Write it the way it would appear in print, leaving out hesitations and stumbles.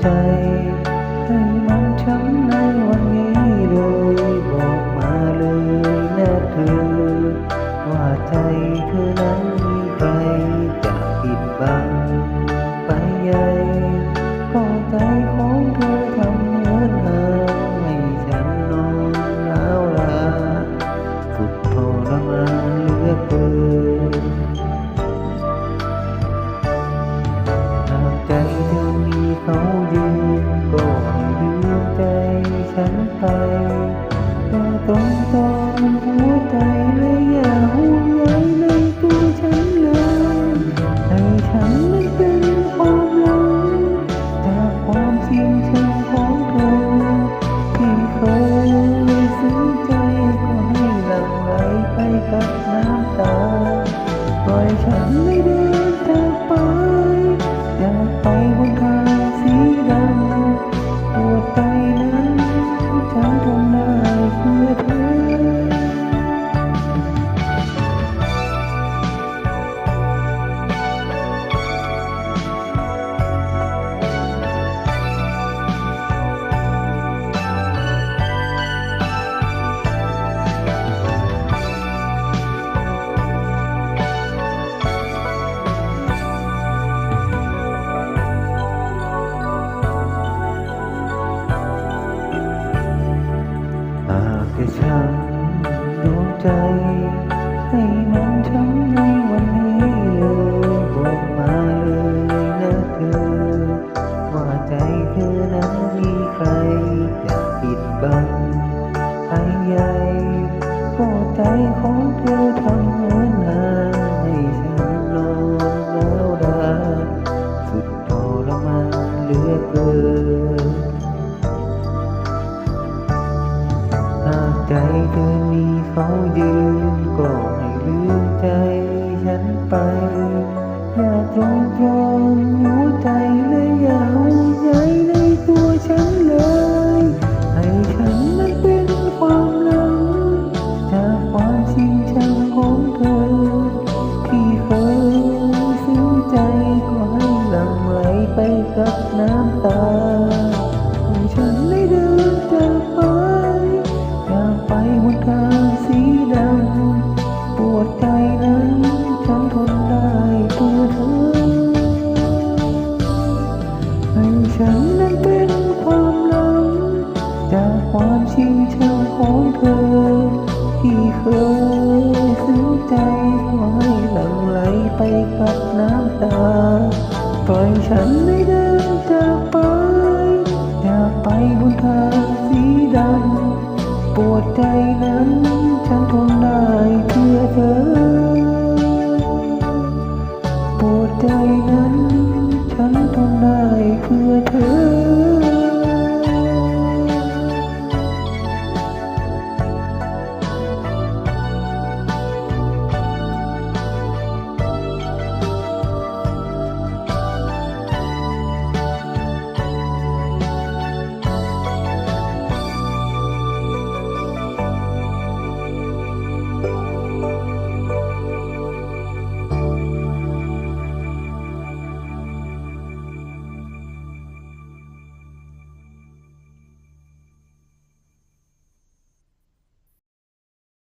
ให้มันช้ำในวันนี้เลยบอกมาเลยนะเธอว่าใจเธอนั้นมีใครจะปิดบังไปใหญ่ก็ใจของเธอทำเหมือนห่างให้ฉันนอนร้าวรานสุดทรมานเหลือเกินหากใจเธอมีเขายืนก็ให้ลืมใจฉันไปแต่ตรงตอนหัวใจเลยอย่าห่วงใยในตัวฉันเลยให้ฉันนั้นเป็นความหลังจากความจริงชังของเธอที่เคยซึ้งใจก็ให้หลั่งไหลไปกับน้ำตาปล่อยฉันไม่เดินจากไปอยากไปบนทางสีดำปวดใจนั้นฉันทนได้เพื่อเธอหากจะช้ำดวงใจให้มันช้ำในวันนี้เลยบอกมาเลยนะเธอว่าใจเธอนั้นมีใครจะปิดบังให้ใหญ่ก็ใจของเธอทำเหมือนห่างให้ฉันนอนร้าวรานสุดทรมานเหลือเกินหากใจเธอมีเขายืนก็ให้ลืมใจฉันไปอย่าตรงตรองหัวใจและอย่าห่วงใยในตัวฉันเลยให้ฉันนั้นเป็นความหลังจากความจริงชังของเธอที่เคยซึ้งใจก็ให้หลั่งไหลไปกับน้ำตาให้ฉันได้เดินจากไปอยากไปบนทางสีดำปวดใจนั้นฉันทนได้เพื่อเธอให้ฉันนั้นเป็นความหลังจากความชิงชังของเธอที่เคยซึ้งใจก็ให้หลั่งไหลไปกับน้ำตาปล่อยฉันได้เดินจากไปอยากไปบนทางสีดำปวดใจนั้น